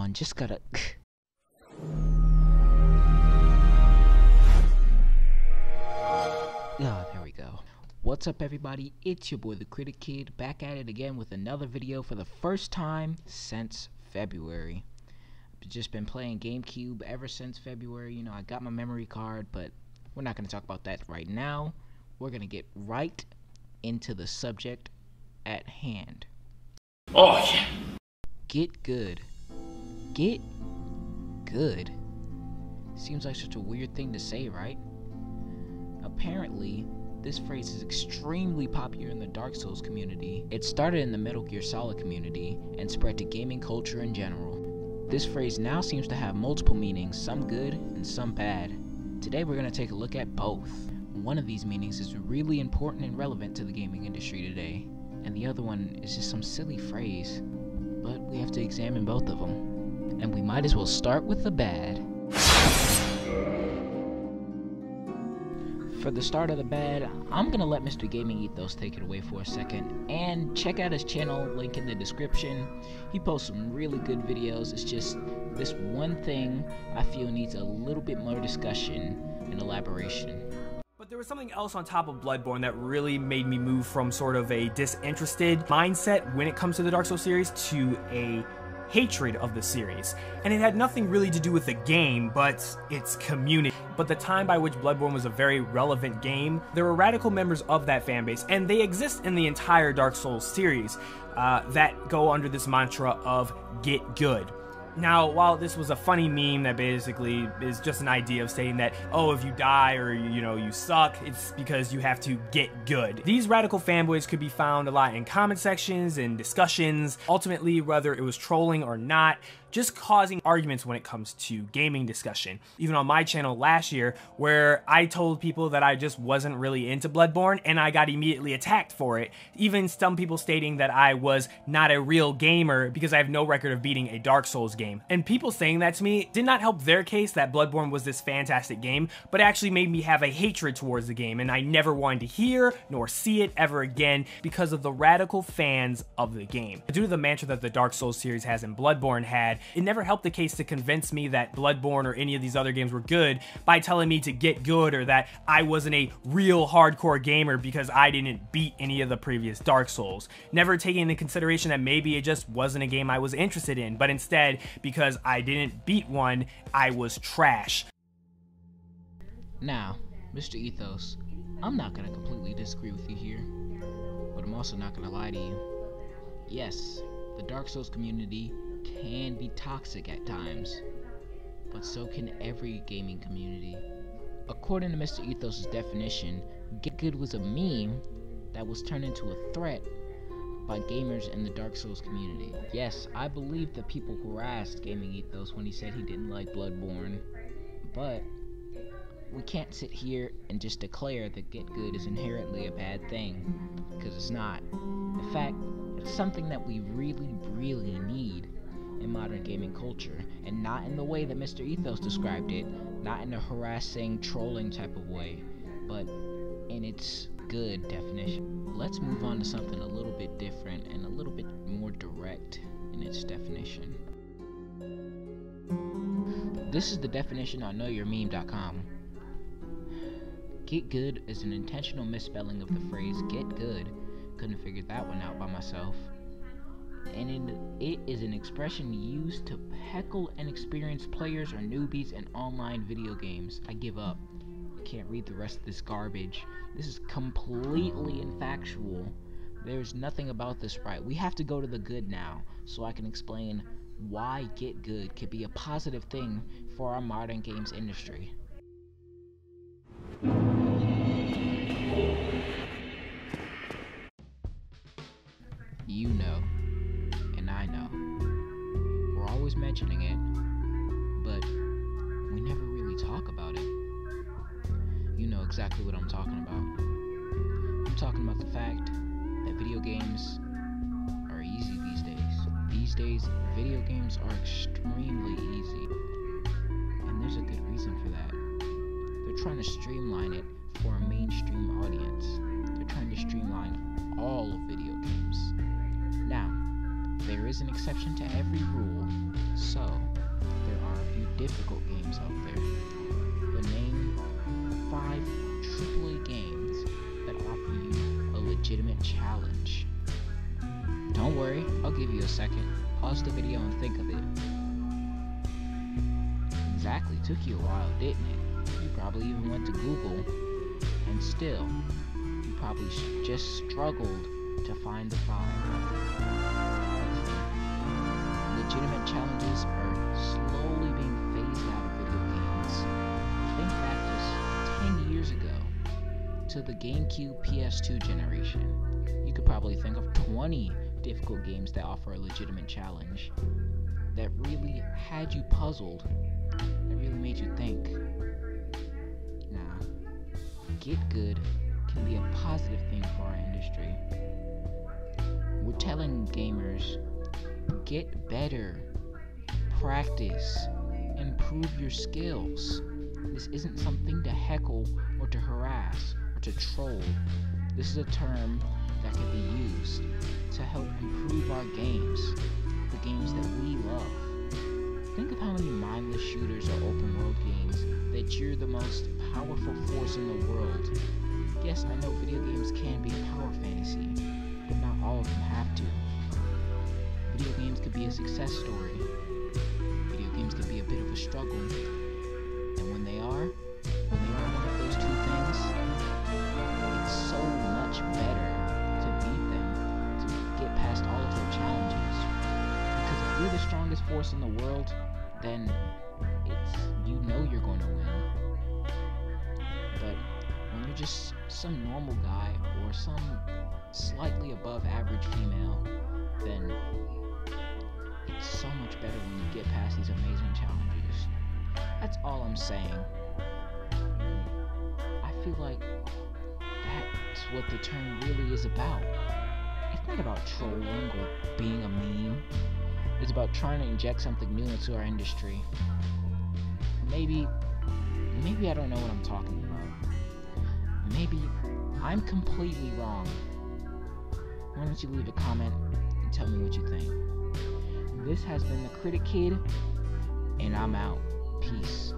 on, just gotta... Ah, there we go. What's up, everybody? It's your boy, the Critic Kid, back at it again with another video for the first time since February. I've just been playing GameCube ever since February. You know, I got my memory card, but we're not going to talk about that right now. We're going to get right into the subject at hand. Oh, yeah. Get good. Get good. Seems like such a weird thing to say, right? Apparently, this phrase is extremely popular in the Dark Souls community. It started in the Metal Gear Solid community and spread to gaming culture in general. This phrase now seems to have multiple meanings, some good and some bad. Today we're going to take a look at both. One of these meanings is really important and relevant to the gaming industry today, and the other one is just some silly phrase. But we have to examine both of them. And we might as well start with the bad. For the start of the bad, I'm gonna let Mr. Gaming Ethos take it away for a second, and check out his channel, link in the description. He posts some really good videos. It's just this one thing I feel needs a little bit more discussion and elaboration. But there was something else on top of Bloodborne that really made me move from sort of a disinterested mindset when it comes to the Dark Souls series to a hatred of the series. And it had nothing really to do with the game, but its community. But the time by which Bloodborne was a very relevant game, there were radical members of that fanbase, and they exist in the entire Dark Souls series, that go under this mantra of get good. Now, while this was a funny meme that basically is just an idea of saying that, oh, if you die or, you suck, it's because you have to get good. These radical fanboys could be found a lot in comment sections and discussions, ultimately, whether it was trolling or not, just causing arguments when it comes to gaming discussion. Even on my channel last year, where I told people that I just wasn't really into Bloodborne, and I got immediately attacked for it. Even some people stating that I was not a real gamer because I have no record of beating a Dark Souls game. And people saying that to me did not help their case that Bloodborne was this fantastic game, but actually made me have a hatred towards the game, and I never wanted to hear nor see it ever again because of the radical fans of the game. Due to the mantra that the Dark Souls series has and Bloodborne had, it never helped the case to convince me that Bloodborne or any of these other games were good by telling me to get good, or that I wasn't a real hardcore gamer because I didn't beat any of the previous Dark Souls. Never taking into consideration that maybe it just wasn't a game I was interested in, but instead, because I didn't beat one, I was trash. Now, Mr. Ethos, I'm not gonna completely disagree with you here, but I'm also not gonna lie to you. Yes, the Dark Souls community can be toxic at times, but so can every gaming community. According to Mr. Ethos' definition, get good was a meme that was turned into a threat by gamers in the Dark Souls community. Yes, I believe that people harassed Gaming Ethos when he said he didn't like Bloodborne, but we can't sit here and just declare that get good is inherently a bad thing, because it's not. In fact, it's something that we really need in modern gaming culture, and not in the way that Mr. Ethos described it, not in a harassing, trolling type of way, but in its good definition. Let's move on to something a little bit different and a little bit more direct in its definition. This is the definition on knowyourmeme.com. Get good is an intentional misspelling of the phrase get good. Couldn't figure that one out by myself. And it is an expression used to heckle inexperienced players or newbies in online video games. I give up. I can't read the rest of this garbage. This is completely infactual. There's nothing about this right. We have to go to the good now, so I can explain why get good could be a positive thing for our modern games industry. You know, and I know, we're always mentioning it, but we never really talk about it. You know exactly what I'm talking about. I'm talking about the fact that video games are easy these days. These days, video games are extremely easy, and there's a good reason for that. They're trying to streamline it for a mainstream audience. They're trying to streamline all of video games. Now, there is an exception to every rule, So, there are a few difficult games out there. But name 5 AAA games that offer you a legitimate challenge. Don't worry, I'll give you a second. Pause the video and think of it. Exactly, took you a while, didn't it? You probably even went to Google, and still, you probably just struggled to find the 5. Legitimate challenges are slowly being phased out of video games. Think back just 10 years ago to the GameCube PS2 generation. You could probably think of 20 difficult games that offer a legitimate challenge, that really had you puzzled, that really made you think. Now, get good can be a positive thing for our industry. We're telling gamers, get better, practice, improve your skills. This isn't something to heckle or to harass or to troll. This is a term that can be used to help improve our games, the games that we love. Think of how many mindless shooters or open world games that you're the most powerful force in the world. Yes, I know video games can be a power fantasy, but not all of them have to. Video games could be a success story. Video games could be a bit of a struggle. And when they are one of those 2 things, it's so much better to beat them, to get past all of their challenges. Because if you're the strongest force in the world, then you're going to win. But when you're just some normal guy or some slightly above average female, then it's so much better when you get past these amazing challenges. That's all I'm saying. I feel like that's what the term really is about. It's not about trolling or being a meme. It's about trying to inject something new into our industry. Maybe I don't know what I'm talking about. Maybe I'm completely wrong. Why don't you leave a comment and tell me what you think. This has been the Critic Kid, and I'm out. Peace.